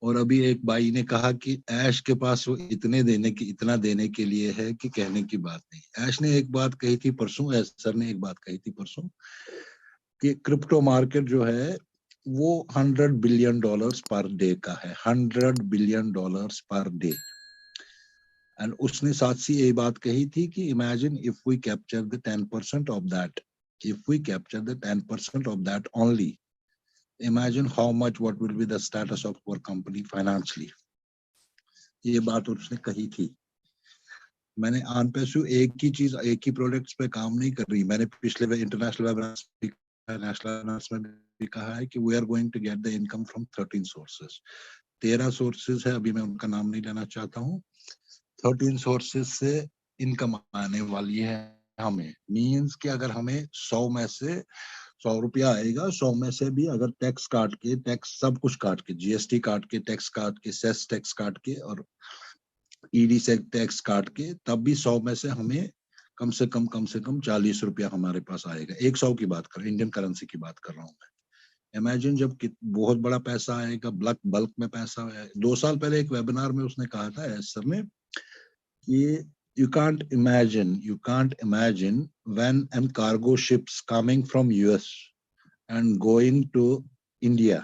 और अभी एक भाई ने कहा कि ऐश के पास वो इतना देने के लिए है कि कहने की बात नहीं। ऐश ने एक बात कही थी परसों, ऐश सर ने एक बात कही थी परसों कि क्रिप्टो मार्केट जो है वो $100 बिलियन पर डे का है, $100 बिलियन पर डे। एंड उसने साथ ही ये बात कही थी कि imagine if we capture the 10% of that, if we capture the 10% of that only, imagine how much what will be the status of our company financially। ये बात उसने कही थी। मैंने ऑनपैसिव एक ही चीज, एक ही प्रोडक्ट्स पे काम नहीं कर रही। मैंने पिछले इंटरनेशनल वेबिनार्स में भी कहा है कि we are going to get the income from 13 sources. 13 sources है, अभी मैं उनका नाम नहीं लेना चाहता हूँ। 13 सोर्सेज से इनकम आने वाली है हमें। मीन्स कि अगर हमें 100 में से 100 रुपया आएगा, 100 में से भी अगर टैक्स काट के, टैक्स सब कुछ काट के, जीएसटी काट के, टैक्स काट के, सेस टैक्स काट के और ईडी से टैक्स काट के, तब भी 100 में से हमें कम से कम 40 रुपया हमारे पास आएगा। 100 की बात कर, इंडियन करेंसी की बात कर रहा हूँ मैं। इमेजिन जब बहुत बड़ा पैसा आएगा, बल्क में पैसा आएगा। 2 साल पहले एक वेबिनार में उसने कहा था सर ने कि you can't imagine when an cargo ships coming from US and going to India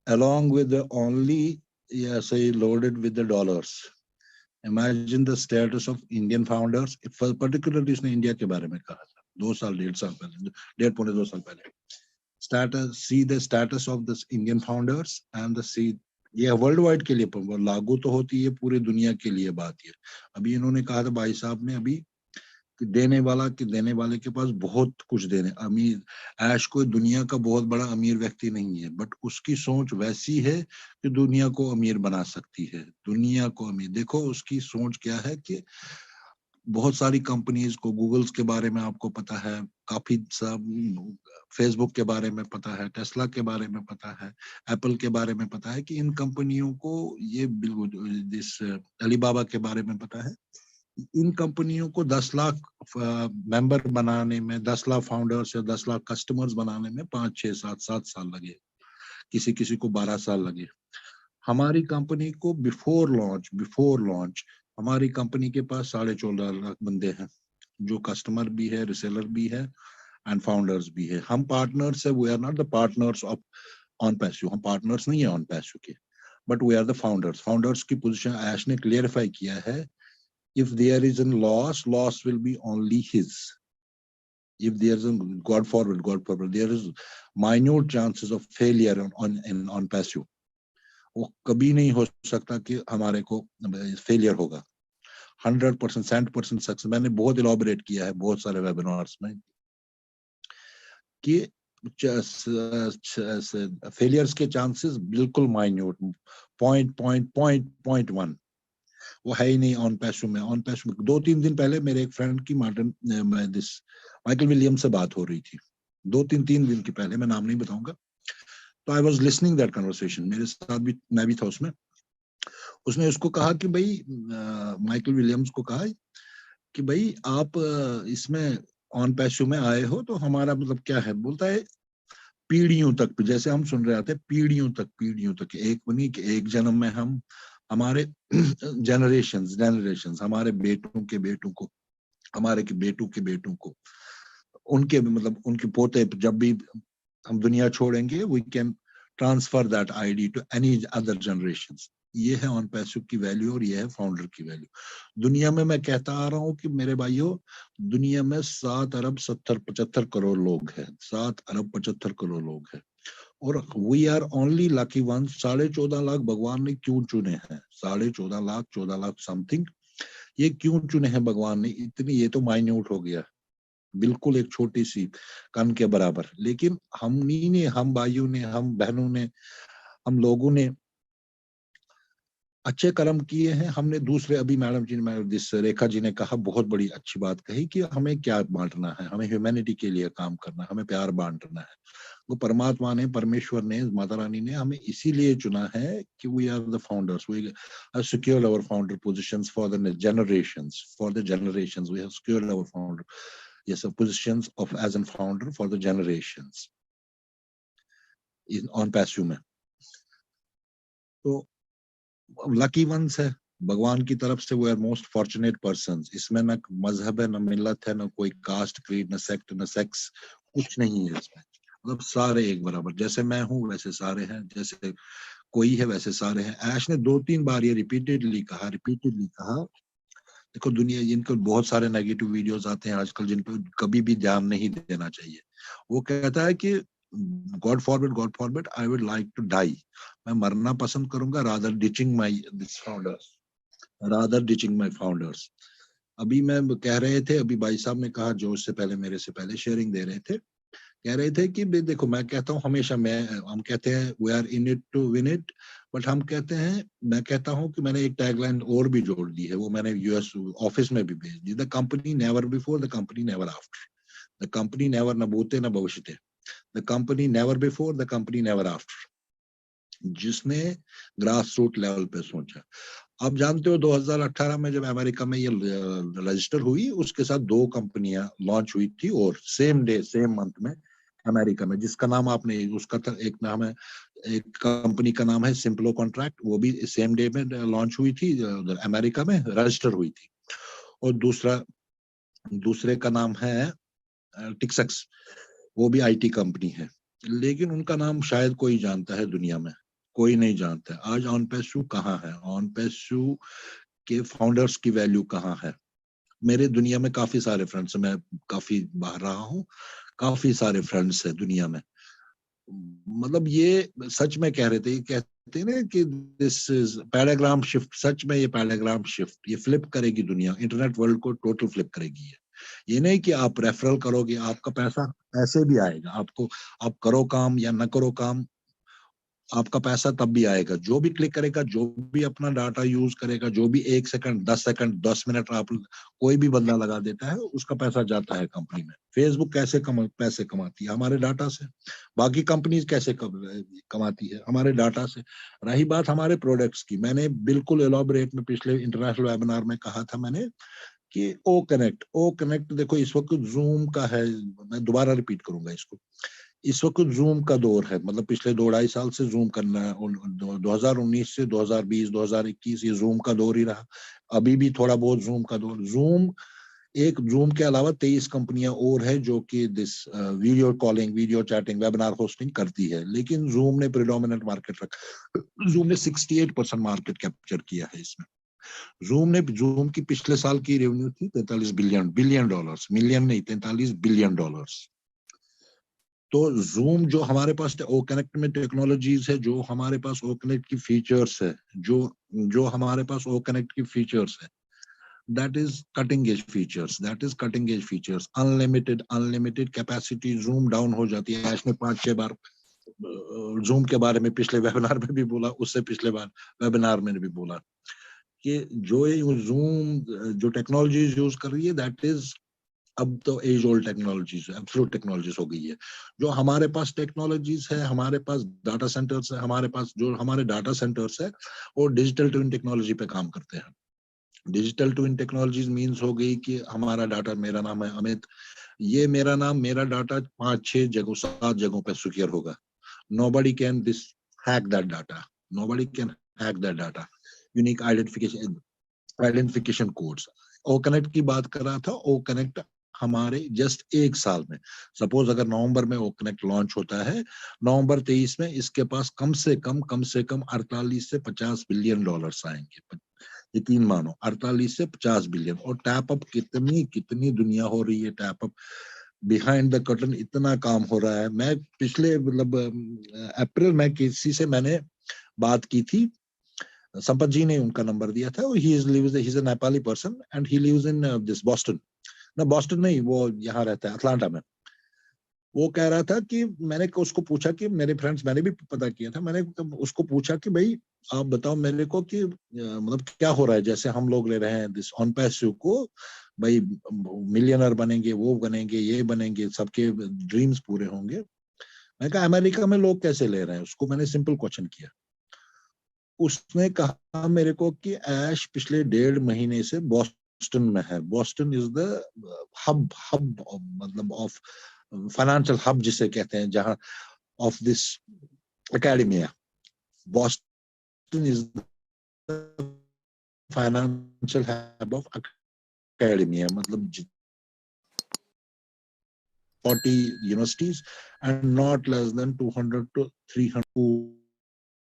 along with the only say loaded with the dollars। Imagine the status of Indian founders, particularly उसने India के बारे में कहा था 2 साल 1.5 साल पहले, 1.5-2 साल पहले। See the status of this Indian founders and the see, ये वर्ल्ड वाइड के लिए लागू तो होती है, पूरे दुनिया के लिए बात है। अभी इन्होंने कहा था भाई साहब ने अभी कि देने वाले के पास बहुत कुछ देने। अमीर ऐश कोई दुनिया का बहुत बड़ा अमीर व्यक्ति नहीं है, बट उसकी सोच वैसी है कि दुनिया को अमीर बना सकती है। दुनिया को अमीर देखो, उसकी सोच क्या है कि बहुत सारी कंपनीज को, गूगल्स के बारे में आपको पता है, काफी सब फेसबुक के बारे में पता है, टेस्ला के बारे में पता है, एप्पल के बारे में पता है कि इन कंपनियों को ये दिस अलीबाबा के बारे में पता है। इन कंपनियों को 10 लाख मेंबर बनाने में, 10 लाख फाउंडर्स या 10 लाख कस्टमर्स बनाने में 5, 6, 7 साल लगे, किसी को 12 साल लगे। हमारी कंपनी को बिफोर लॉन्च हमारी कंपनी के पास 14.5 लाख बंदे हैं, जो कस्टमर भी है, रिसेलर भी है एंड फाउंडर्स भी है। हम पार्टनर्स है, we are not the partners of OnPassive, हम पार्टनर्स नहीं है ऑनपैसिव के, but we are the founders की पोजीशन ऐश ने क्लियरिफाई किया है। If there is a loss will be only his. If there is a God forbid, there is minute chances of failure on passive. वो कभी नहीं हो सकता कि हमारे को फेलियर होगा। 100%, 100% सक्सेस। मैंने बहुत इलॉबरेट किया है बहुत सारे वेबिनार्स में कि फेलियर्स के चांसेस बिल्कुल माइन्यूट, 0.1 वो है ही नहीं ऑनपैसिव में। 2-3 दिन पहले मेरे एक फ्रेंड की माइकल विलियम से बात हो रही थी, 2-3 दिन की पहले, मैं नाम नहीं बताऊंगा। तो I was listening that conversation, मेरे साथ भी, मैं भी था उसमें। उसने उसको कहा कि भाई, माइकल विलियम्स को कहा कि भाई आप इसमें ऑनपैसिव में आए हो तो हमारा मतलब क्या है। बोलता है पीढ़ियों तक, जैसे हम सुन रहे थे, पीढ़ियों तक एक बनी कि एक जन्म में हम, हमारे जनरेशंस, हमारे बेटों के बेटों को, हमारे के बेटों को, उनके मतलब उनके पोते, जब भी हम दुनिया छोड़ेंगे, we can transfer that ID to any other generations. ये है ऑनपैसिव की वैल्यू और ये है फाउंडर की वैल्यू। दुनिया में मैं कहता आ रहा हूँ कि मेरे भाइयों, दुनिया में 7 अरब 75 करोड़ लोग हैं, 7 अरब 75 करोड़ लोग हैं, और we are only lucky one. 14.5 lakh भगवान ने क्यों चुने हैं? 14 लाख समथिंग, ये क्यों चुने हैं भगवान ने इतनी? ये तो माइन्यूट हो गया, बिल्कुल एक छोटी सी कण के बराबर। लेकिन हमनी ने, हम भाइयों ने, हम बहनों ने, हम लोगों ने अच्छे कर्म किए हैं। हमने दूसरे, अभी मैडम जी ने, जिस रेखा जी ने कहा, बहुत बड़ी अच्छी बात कही कि हमें क्या बांटना है, हमें ह्यूमैनिटी के लिए काम करना है, हमें प्यार बांटना है। वो परमात्मा ने, परमेश्वर ने, माता रानी ने हमें इसीलिए चुना है कि we are the founders, we have secured our founder positions for the generations, we have secured our founder, yes, positions of as a founder for the generations in on passive में। तो लकी वंस है भगवान की तरफ से, वो are most fortunate persons. इसमें न मजहब है, न मिल्लत है, न कोई कास्ट क्रीड, न सेक्ट, न सेक्स, कुछ नहीं है इसमें। मतलब सारे एक बराबर, जैसे मैं हूँ वैसे सारे हैं, जैसे कोई है वैसे सारे हैं। ऐश ने 2-3 बार ये रिपीटेडली कहा। देखो दुनिया, इनको बहुत सारे नेगेटिव वीडियोस आते हैं आजकल जिन पे कभी भी ध्यान नहीं देना चाहिए। वो कहता है कि God forbid I would like to die, मैं मरना पसंद करूंगा rather ditching my this founders, rather ditching my founders. अभी मैं कह रहे थे, अभी भाई साहब ने कहा जो उससे पहले मेरे से पहले शेयरिंग दे रहे थे, कह रहे थे कि देखो मैं कहता हूँ हमेशा, मैं हम कहते हैं we are in it to win it, but हम कहते हैं, मैं कहता हूँ कि मैंने एक टैगलाइन और भी जोड़ दी है, वो मैंने यूएस ऑफिस में भी भेज दी, the company never before, the company never after, the company never न भूते न भविष्यते, the company never before, the company never after. जिसने ग्रास रूट लेवल पे सोचा। आप जानते हो 2018 में जब अमेरिका में ये रजिस्टर हुई, उसके साथ 2 कंपनियां लॉन्च हुई थी, और सेम डे सेम मंथ में अमेरिका में, जिसका नाम आपने, उसका एक नाम है, एक कंपनी का नाम है सिंपलो कॉन्ट्रैक्ट, वो भी सेम डे में लॉन्च हुई थी, अमेरिका में रजिस्टर हुई थी। और दूसरे का नाम है टिक्सक्स, वो भी आईटी कंपनी है, लेकिन उनका नाम शायद कोई जानता है दुनिया में, कोई नहीं जानता। आज ऑनपेसू कहाँ है, ऑनपेसू के फाउंडर्स की वैल्यू कहाँ है। मेरे दुनिया में काफी सारे फ्रेंड्स, मैं काफी बाहर रहा हूँ, काफी सारे फ्रेंड्स है दुनिया में। मतलब ये सच में कह रहे थे, कहते हैं ना कि दिस इज पैराग्राम शिफ्ट, सच में ये पैराग्राम शिफ्ट, ये फ्लिप करेगी दुनिया, इंटरनेट वर्ल्ड को टोटल फ्लिप करेगी ये नहीं कि आप रेफरल करोगे आपका पैसा ऐसे भी आएगा आपको, आप करो काम या ना करो काम, आपका पैसा तब भी आएगा। जो भी क्लिक करेगा, जो भी अपना डाटा यूज करेगा, जो भी 1 सेकंड 10 सेकंड 10 मिनट आप कोई भी बंदा लगा देता है, उसका पैसा जाता है कंपनी में। फेसबुक कैसे पैसे कमाती है? हमारे डाटा से। बाकी कंपनीज कैसे कमाती है? हमारे डाटा से। रही बात हमारे प्रोडक्ट्स की, मैंने बिल्कुल एलॉबरेट में पिछले इंटरनेशनल वेबिनार में कहा था मैंने कि ओ कनेक्ट देखो इस वक्त जूम का है, मैं दोबारा रिपीट करूंगा इसको, इस वक्त जूम का दौर है, मतलब पिछले 2-2.5 साल से जूम करना है, 2019 से 2020 2021 ये जूम का दौर ही रहा। अभी भी थोड़ा बहुत जूम का दौर। जूम के अलावा 23 कंपनियां और है जो कि this video calling, video chatting, webinar hosting करती है, लेकिन जूम ने प्रिडोमिनेंट मार्केट रखा। जूम ने 68% मार्केट कैप्चर किया है इसमें। जूम की पिछले साल की रेवेन्यू थी 43 बिलियन डॉलर्स, मिलियन नहीं, 43 बिलियन डॉलर्स। तो जूम जो हमारे पास ओ कनेक्ट में टेक्नोलॉजीज है, जो हमारे पास ओ कनेक्ट की फीचर्स है, जो हमारे पास ओ कनेक्ट की फीचर्स है, that is cutting edge features, unlimited capacity. Zoom down हो जाती है। आज ने 5-6 बार जूम के बारे में पिछले वेबिनार में भी बोला, उससे पिछले बार वेबिनार में भी बोला कि जो ये जूम जो टेक्नोलॉजी यूज कर रही है, दैट इज अब तो एज ओल्ड टेक्नोलॉजीज है, एब्सोल्यूट टेक्नोलॉजीज हो गई है। जो हमारे पास टेक्नोलॉजीज है, हमारे पास डाटा सेंटर्स है, हमारे पास जो हमारे डाटा सेंटर्स है, वो डिजिटल ट्विन टेक्नोलॉजी पे काम करते हैं। डिजिटल ट्विन टेक्नोलॉजीज मीन्स हो गई कि हमारा डाटा, मेरा नाम है अमित, ये मेरा नाम, मेरा डाटा 5-6 जगहों 7 जगहों पे सिक्योर होगा। nobody can this hack that data, nobody can hack that data, unique identification codes. O connect की बात कर रहा था, ओ कनेक्ट हमारे जस्ट 1 साल में, सपोज अगर नवंबर में ओ कनेक्ट लॉन्च होता है, नवंबर 23 में इसके पास कम से कम 48 से 50 बिलियन डॉलर्स आएंगे। यकीन मानो 48 से 50 बिलियन। और टैप अप कितनी दुनिया हो रही है, tap up behind the curtain इतना काम हो रहा है। मैं पिछले मतलब अप्रैल में किसी से मैंने बात की थी, संपत जी ने उनका नंबर दिया था। He is a Nepali person and he lives in this Boston, ना बॉस्टन नहीं, वो यहाँ रहता है अटलांटा में। वो कह रहा था कि मैंने उसको पूछा कि मेरे फ्रेंड्स, मैंने भी पता किया था, मैंने उसको पूछा कि भाई आप बताओ मेरे को कि मतलब क्या हो रहा है, जैसे हम लोग ले रहे हैं दिस ऑन पैसिव को, भाई मिलियनर बनेंगे, वो बनेंगे, ये बनेंगे, सबके ड्रीम्स पूरे होंगे। मैं कहा अमेरिका में लोग कैसे ले रहे हैं, उसको मैंने सिंपल क्वेश्चन किया। उसने कहा मेरे को कि ऐश पिछले 1.5 महीने से बॉस्टन में है। बॉस्टन इज द हब मतलब ऑफ फाइनेंशियल हब जिसे कहते हैं, जहां of this academia. Boston is financial hub of academia, मतलब 40 universities and not less than 200 to 300